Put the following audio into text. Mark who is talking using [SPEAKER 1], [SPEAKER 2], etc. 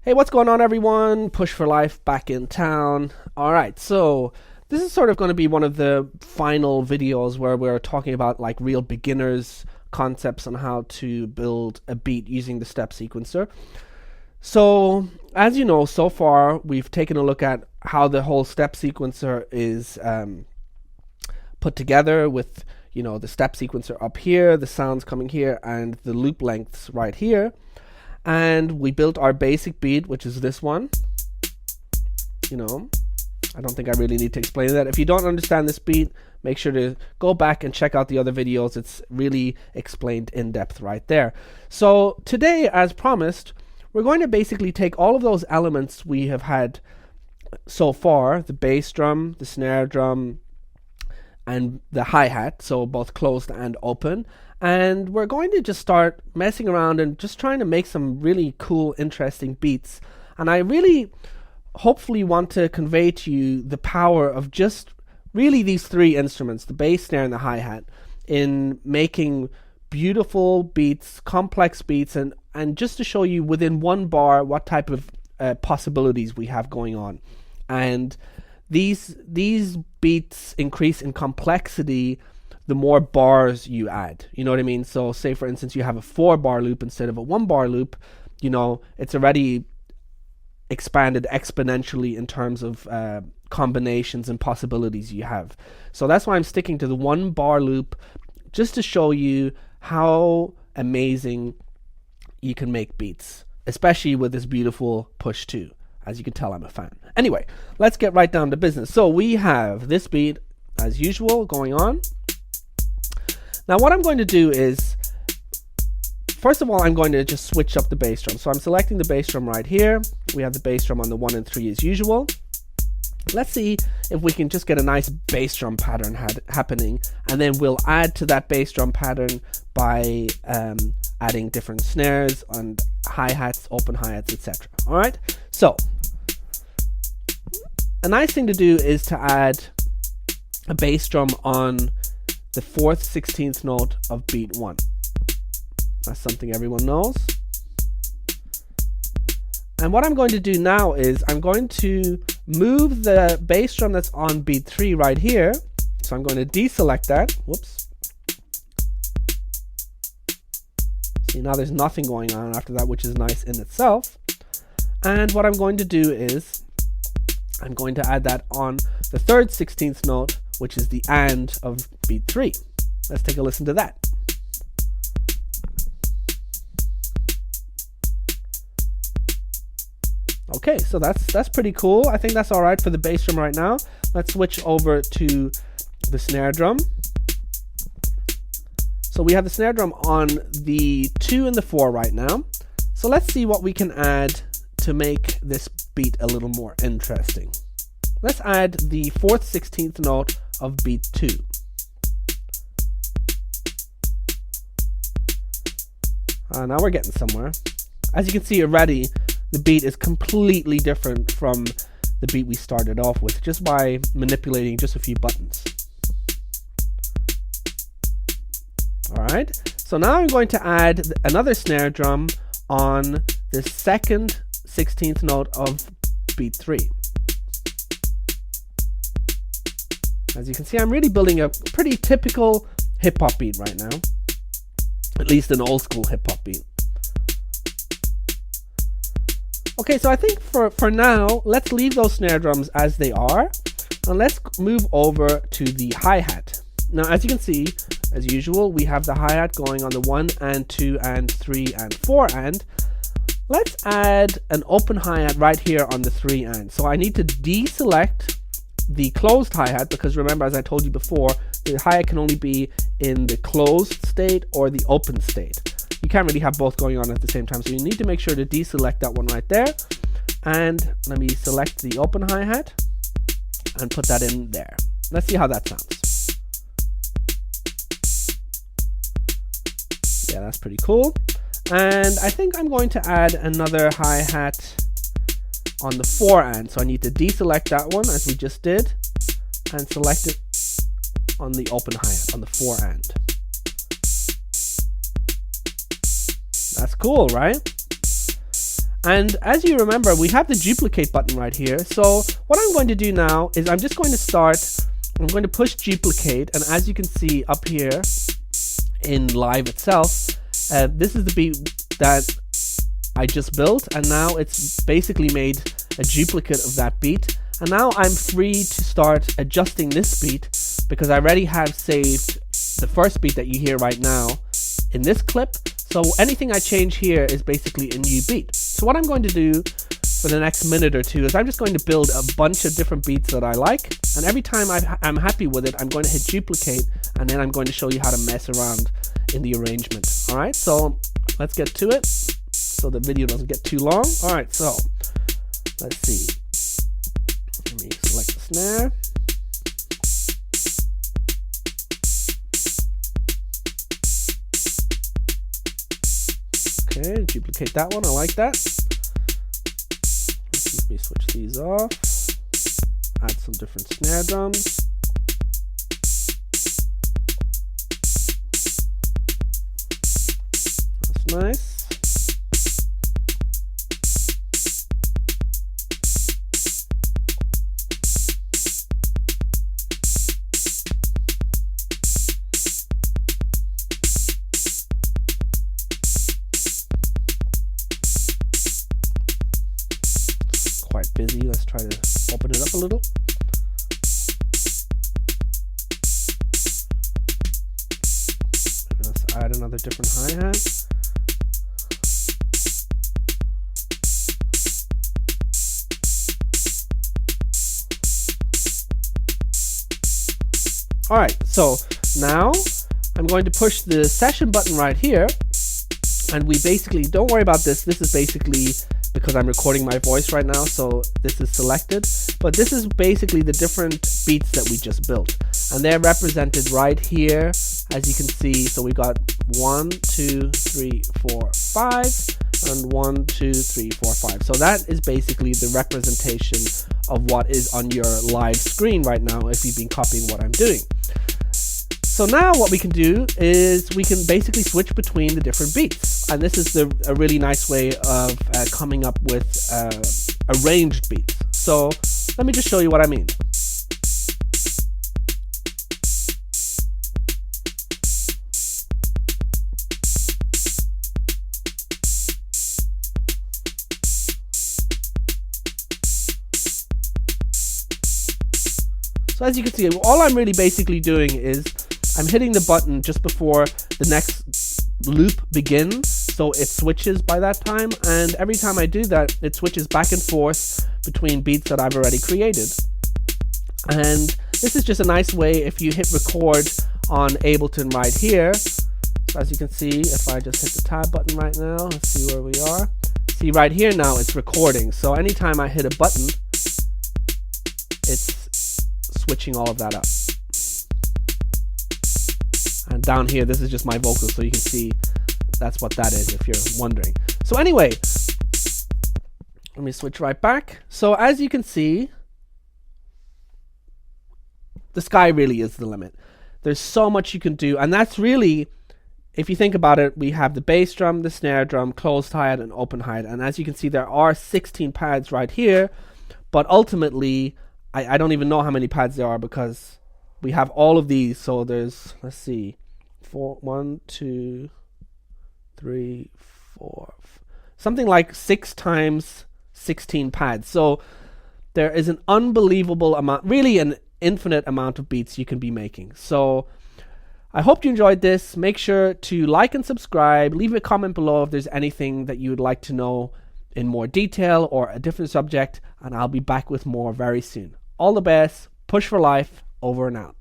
[SPEAKER 1] Hey, what's going on, everyone? Push for Life back in town. All right, so this is sort of going to be one of the final videos where we're talking about like real beginners concepts on how to build a beat using the step sequencer. So as you know, so far we've taken a look at how the whole step sequencer is put together with, you know, the step sequencer up here, the sounds coming here, and the loop lengths right here. And we built our basic beat, which is this one. You know, I don't think I really need to explain that. If you don't understand this beat, make sure to go back and check out the other videos. It's really explained in depth right there. So today, as promised, we're going to basically take all of those elements we have had so far, the bass drum, the snare drum, and the hi-hat, so both closed and open, and we're going to just start messing around and just trying to make some really cool, interesting beats. And I really hopefully want to convey to you the power of just really these three instruments, the bass, snare, and the hi-hat, in making beautiful beats, complex beats, and just to show you within one bar what type of possibilities we have going on. And these beats increase in complexity the more bars you add. You know what I mean? So say for instance you have a 4-bar loop instead of a 1-bar loop, you know, it's already expanded exponentially in terms of combinations and possibilities you have. So that's why I'm sticking to the 1-bar loop, just to show you how amazing you can make beats, especially with this beautiful push 2. As you can tell, I'm a fan. Anyway, let's get right down to business. So we have this beat, as usual, going on. Now what I'm going to do is, first of all, I'm going to just switch up the bass drum. So I'm selecting the bass drum right here. We have the bass drum on the 1 and 3 as usual. Let's see if we can just get a nice bass drum pattern happening, and then we'll add to that bass drum pattern by adding different snares and hi-hats, open hi-hats, etc. All right, so a nice thing to do is to add a bass drum on the 4th 16th note of beat 1. That's something everyone knows. And what I'm going to do now is I'm going to move the bass drum that's on beat 3 right here. So I'm going to deselect that. Whoops. See, now there's nothing going on after that, which is nice in itself. And what I'm going to do is I'm going to add that on the 3rd 16th note, which is the and of beat 3. Let's take a listen to that. Okay, so that's pretty cool. I think that's all right for the bass drum right now. Let's switch over to the snare drum. So we have the snare drum on the 2 and the 4 right now. So let's see what we can add to make this beat a little more interesting. Let's add the 4th 16th note of beat 2. Now we're getting somewhere. As you can see already, the beat is completely different from the beat we started off with, just by manipulating just a few buttons. Alright, so now I'm going to add another snare drum on the 2nd 16th note of beat 3. As you can see, I'm really building a pretty typical hip-hop beat right now. At least an old school hip-hop beat. Okay, so I think for now, let's leave those snare drums as they are, and let's move over to the hi-hat. Now, as you can see, as usual, we have the hi-hat going on the 1 and 2 and 3 and 4 and. Let's add an open hi-hat right here on the 3 and. So I need to deselect the closed hi-hat, because remember, as I told you before, the hi-hat can only be in the closed state or the open state. You can't really have both going on at the same time, so you need to make sure to deselect that one right there. And let me select the open hi-hat and put that in there. Let's see how that sounds. Yeah, that's pretty cool. And I think I'm going to add another hi-hat on the 4 and. So I need to deselect that one as we just did and select it on the open hi-hat on the 4 and. That's cool, right? And as you remember, we have the duplicate button right here. So what I'm going to do now is I'm just going to push duplicate, and as you can see up here in live itself, this is the beat that I just built, and now it's basically made a duplicate of that beat. And now I'm free to start adjusting this beat because I already have saved the first beat that you hear right now in this clip. So anything I change here is basically a new beat. So what I'm going to do for the next minute or two is I'm just going to build a bunch of different beats that I like, and every time I'm happy with it, I'm going to hit duplicate, and then I'm going to show you how to mess around in the arrangement. Alright, so let's get to it so the video doesn't get too long. Alright, so let's see. Let me select the snare. Okay, duplicate that one, I like that. Let me switch these off. Add some different snare drums. That's nice. Quite busy. Let's try to open it up a little. Let's add another different hi-hat. Alright, so now I'm going to push the session button right here, and we basically, don't worry about this, this is basically because I'm recording my voice right now, so this is selected, but this is basically the different beats that we just built, and they're represented right here, as you can see. So we got 1, 2, 3, 4, 5, and 1, 2, 3, 4, 5. So that is basically the representation of what is on your live screen right now if you've been copying what I'm doing. So now what we can do is we can basically switch between the different beats, and this is a really nice way of coming up with arranged beats. So let me just show you what I mean. So as you can see, all I'm really basically doing is I'm hitting the button just before the next loop begins, so it switches by that time, and every time I do that, it switches back and forth between beats that I've already created. And this is just a nice way if you hit record on Ableton right here. So as you can see, if I just hit the tab button right now, let's see where we are. See right here now it's recording, so anytime I hit a button, it's switching all of that up. And down here, this is just my vocals, so you can see that's what that is if you're wondering. So anyway, let me switch right back. So as you can see, the sky really is the limit. There's so much you can do, and that's really, if you think about it, we have the bass drum, the snare drum, closed hi-hat, and open hi-hat. And as you can see, there are 16 pads right here, but ultimately, I don't even know how many pads there are because we have all of these. So there's, let's see, 1, 2, 3, 4, something like 6 times 16 pads. So there is an unbelievable amount, really an infinite amount of beats you can be making. So I hope you enjoyed this. Make sure to like and subscribe. Leave a comment below if there's anything that you would like to know in more detail or a different subject, and I'll be back with more very soon. All the best. Push for life. Over and out.